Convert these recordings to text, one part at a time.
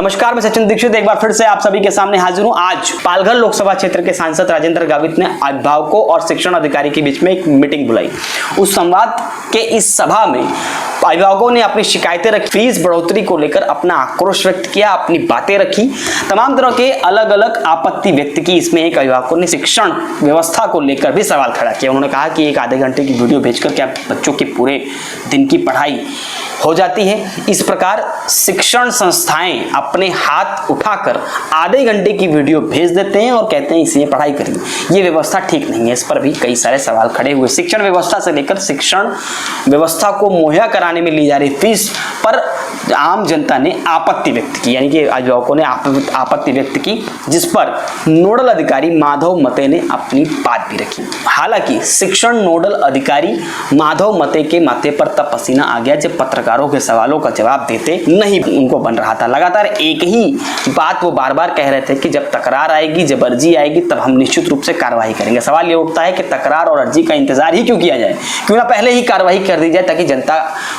नमस्कार, मैं सचिन दीक्षित एक बार फिर से आप सभी के सामने हाजिर हूं। आज पालघर लोकसभा क्षेत्र के सांसद राजेंद्र गावित ने अभिभावकों और शिक्षण अधिकारी के बीच में एक मीटिंग बुलाई। उस संवाद के इस सभा में अभिभावकों ने अपनी शिकायतें रखी, फीस बढ़ोतरी को लेकर अपना आक्रोश व्यक्त किया, अपनी बातें रखी, तमाम तरह के अलग अलग आपत्ति व्यक्त की। इसमें एक अभिभावकों ने शिक्षण व्यवस्था को लेकर भी सवाल खड़ा किया। उन्होंने कहा कि एक आधे घंटे की वीडियो भेजकर क्या बच्चों की पूरे दिन की पढ़ाई हो जाती है? इस प्रकार शिक्षण संस्थाएं अपने हाथ उठाकर आधे घंटे की वीडियो भेज देते हैं और कहते हैं इसलिए पढ़ाई करिए। ये व्यवस्था ठीक नहीं है। इस पर भी कई सारे सवाल खड़े हुए। शिक्षण व्यवस्था से लेकर शिक्षण व्यवस्था को मुहैया कराने में ली जा रही फीस पर आम जनता ने आपत्ति व्यक्त की, यानी कि अभिभावकों ने आपत्ति व्यक्त की, जिस पर नोडल अधिकारी माधव मते ने अपनी बात भी रखी। हालांकि शिक्षण नोडल अधिकारी माधव मते के माथे पर तब पसीना आ गया जब पत्रकारों के सवालों का जवाब देते नहीं उनको बन रहा था। लगातार एक ही बात वो बार बार कह रहे थे कि जब तकरार आएगी, जब अर्जी आएगी, तब हम निश्चित रूप से कार्रवाई करेंगे। सवाल ये उठता है कि तकरार और अर्जी का इंतजार ही क्यों किया जाए? क्यों ना पहले ही कार्रवाई कर दी जाए ताकि जनता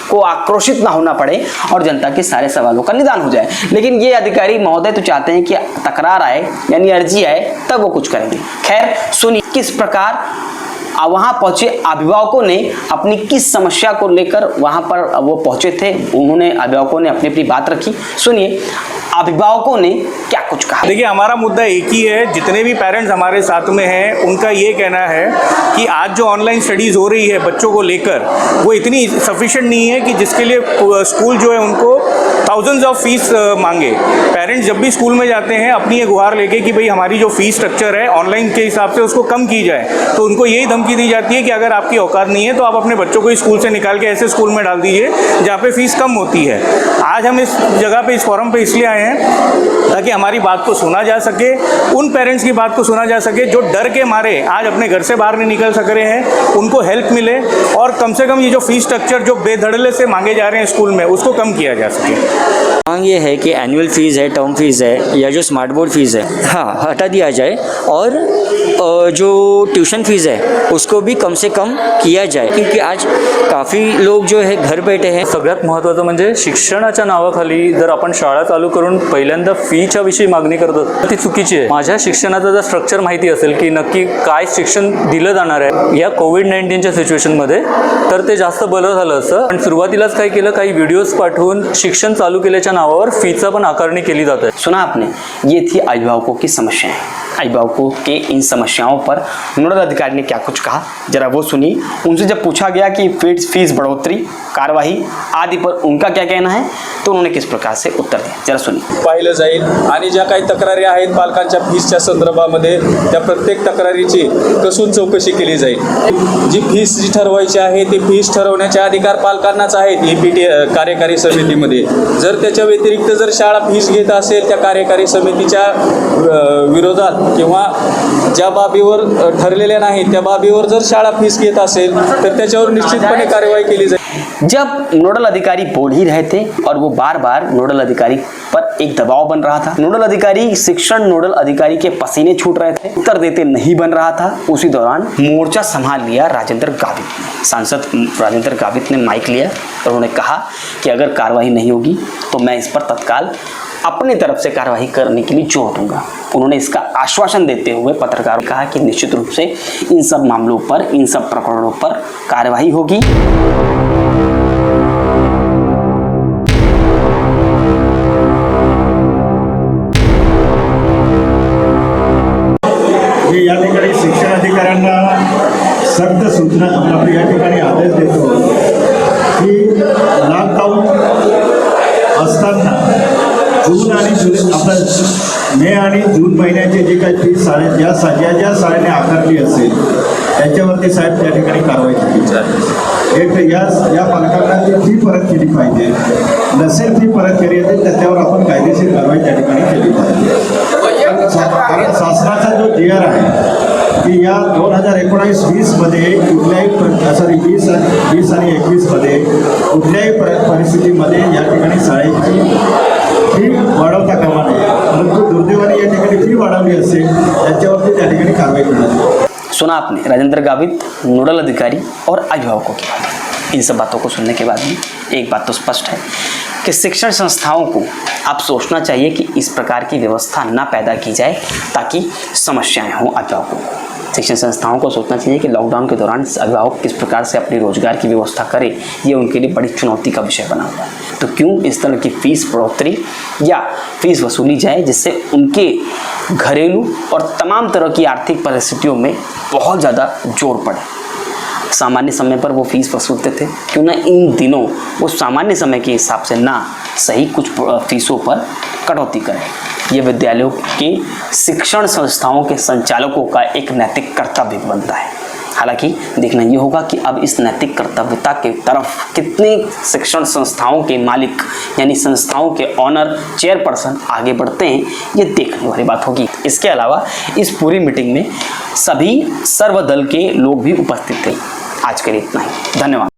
को आक्रोशित ना होना पड़े और जनता के सारे सवालों का निदान हो जाए। लेकिन ये अधिकारी महोदय तो चाहते हैं कि तकरार आए यानी अर्जी आए तब वो कुछ करेंगे। खैर, सुनिए किस प्रकार वहां पहुंचे अभिभावकों ने अपनी किस समस्या को लेकर वहां पर वो पहुंचे थे। उन्होंने अभिभावकों ने अपनी अपनी बात रखी। सुनिए अभिभावकों ने क्या कुछ कहा। देखिए, हमारा मुद्दा एक ही है। जितने भी पेरेंट्स हमारे साथ में हैं उनका ये कहना है कि आज जो ऑनलाइन स्टडीज़ हो रही है बच्चों को लेकर, वो इतनी सफिशिएंट नहीं है कि जिसके लिए स्कूल जो है उनको थाउजेंड्स ऑफ फीस मांगे। पेरेंट्स जब भी स्कूल में जाते हैं अपनी ये गुहार लेके कि भाई हमारी जो फीस स्ट्रक्चर है ऑनलाइन के हिसाब से उसको कम की जाए, तो उनको यही धमकी दी जाती है कि अगर आपकी औकात नहीं है तो आप अपने बच्चों को स्कूल से निकाल के ऐसे स्कूल में डाल दीजिए जहाँ पे फीस कम होती है। आज हम इस जगह पे, इस फोरम पे इसलिए आए हैं ताकि हमारी बात को सुना जा सके, उन पेरेंट्स की बात को सुना जा सके जो डर के मारे आज अपने घर से बाहर नहीं निकल सक रहे हैं, उनको हेल्प मिले और कम से कम ये जो फीस स्ट्रक्चर जो बेधड़ल्ले से मांगे जा रहे हैं स्कूल में उसको कम किया जा सके। मांग ये है कि एनुअल फीस है, टर्म फीस है या जो स्मार्ट बोर्ड फीस है, हाँ हटा दिया जाए और जो ट्यूशन फीस है उसको भी कम से कम किया जाए, क्योंकि आज काफ़ी लोग जो है घर बैठे हैं। सगळ्यात महत्त्वाचं म्हणजे शिक्षणाच्या नावाखाली जर आपण शाळा चालू करून पहिल्यांदा फीच्या विषयी मागणी करतो तर ती चुकीची आहे। माझ्या शिक्षणाचं जर स्ट्रक्चर माहिती असेल की नक्की काय शिक्षण दिलं जाणार आहे या कोविड-19च्या सिच्युएशनमध्ये, तर ते जास्त बरं झालं असतं। पण सुरुवातीलाच काय केलं, काही व्हिडिओज पाठवून शिक्षण चालू केल्याच्या नावावर फीचा पण आकारणी केली जाते। सुना आपने, ये थी अभिभावकों की समस्याएं। अभिभावकों के इन समस्याओं पर नोडल अधिकारी ने क्या कुछ कहा, जरा वो सुनिए। उनसे जब पूछा गया कि फीस बढ़ोतरी, कार्रवाई आदि पर उनका क्या कहना है, तो उन्होंने किस प्रकार से उत्तर दिया, जरा सुनिए। पाहिलं जाईल आणि ज्या काही तक्रारी आहेत पालकांच्या फीसच्या संदर्भामध्ये त्या प्रत्येक तक्रारीची कसून चौकशी केली जाईल। जी फीस जी ठरवायची आहे ती फीस ठरवण्याचे अधिकार पालकांनाच आहेत EPT कार्यकारी समितीमध्ये। जर त्याच्या व्यतिरिक्त जर शाळा फीस घेत असेल त्या कार्यकारी समितीच्या विरोधात किंवा ज्या बाबीवर ठरलेल्या नाही त्या बाबीवर जर शाळा फीस घेत असेल तर त्याच्यावर निश्चितपणे कार्यवाही केली जाईल। जब नोडल अधिकारी बोल ही रहे थे और वो बार बार नोडल अधिकारी पर एक दबाव बन रहा था, नोडल अधिकारी शिक्षण नोडल अधिकारी के पसीने छूट रहे थे, उत्तर देते नहीं बन रहा था, उसी दौरान मोर्चा संभाल लिया राजेंद्र गावित ने। सांसद राजेंद्र गावित ने माइक लिया और उन्होंने कहा कि अगर कार्रवाई नहीं होगी तो मैं इस पर तत्काल अपनी तरफ से कार्रवाई करने के लिए जोर दूंगा। उन्होंने इसका आश्वासन देते हुए पत्रकारों ने कहा कि निश्चित रूप से इन सब मामलों पर, इन सब प्रकरणों पर कार्रवाई होगी। या ठिकाणी शिक्षण अधिकाऱ्यांना सक्त सूचना आपल्या या ठिकाणी आदेश देतो की लॉकडाऊन असताना जून आणि जुलै आपल्या मे आणि जून महिन्याचे जे काही फीस ज्या शाळेने आकारली असेल त्याच्यावरती साहेब त्या ठिकाणी कारवाई केली आहे। एक या पालकांना ती फी परत केली पाहिजे, नसेल फी परत केली असेल त्याच्यावर आपण कायदेशीर कारवाई त्या ठिकाणी केली पाहिजे। कारण शासनाचा जो GR आहे की या 2019-20 मध्ये कुठल्याही 20 आणि 21 मध्ये कुठल्याही परिस्थितीमध्ये या ठिकाणी शाळेची फी वाढवता कामा नये, परंतु दुर्दैवाने या ठिकाणी फी वाढवली असेल त्याच्यावरती त्या ठिकाणी कारवाई करण्यात। सुना आपने राजेंद्र गावित, नोडल अधिकारी और अभिभावकों की बात। इन सब बातों को सुनने के बाद भी एक बात तो स्पष्ट है कि शिक्षण संस्थाओं को अब सोचना चाहिए कि इस प्रकार की व्यवस्था ना पैदा की जाए ताकि समस्याएं हों अभिभावकों को। शिक्षण संस्थाओं को सोचना चाहिए कि लॉकडाउन के दौरान अभिभावक किस प्रकार से अपने रोजगार की व्यवस्था करें, ये उनके लिए बड़ी चुनौती का विषय बना हुआ है। तो क्यों इस तरह की फीस बढ़ोतरी या फीस वसूली जाए जिससे उनके घरेलू और तमाम तरह की आर्थिक परिस्थितियों में बहुत ज़्यादा जोर पड़े। सामान्य समय पर वो फीस वसूलते थे, क्यों ना इन दिनों वो सामान्य समय के हिसाब से ना सही कुछ फीसों पर कटौती करें। ये विद्यालयों के शिक्षण संस्थाओं के संचालकों का एक नैतिक कर्तव्य बनता है। हालांकि देखना ये होगा कि अब इस नैतिक कर्तव्यता के तरफ कितने शिक्षण संस्थाओं के मालिक यानी संस्थाओं के ऑनर चेयरपर्सन आगे बढ़ते हैं, ये देखने वाली बात होगी। इसके अलावा इस पूरी मीटिंग में सभी सर्वदल के लोग भी उपस्थित थे। आज के लिए इतना ही, धन्यवाद।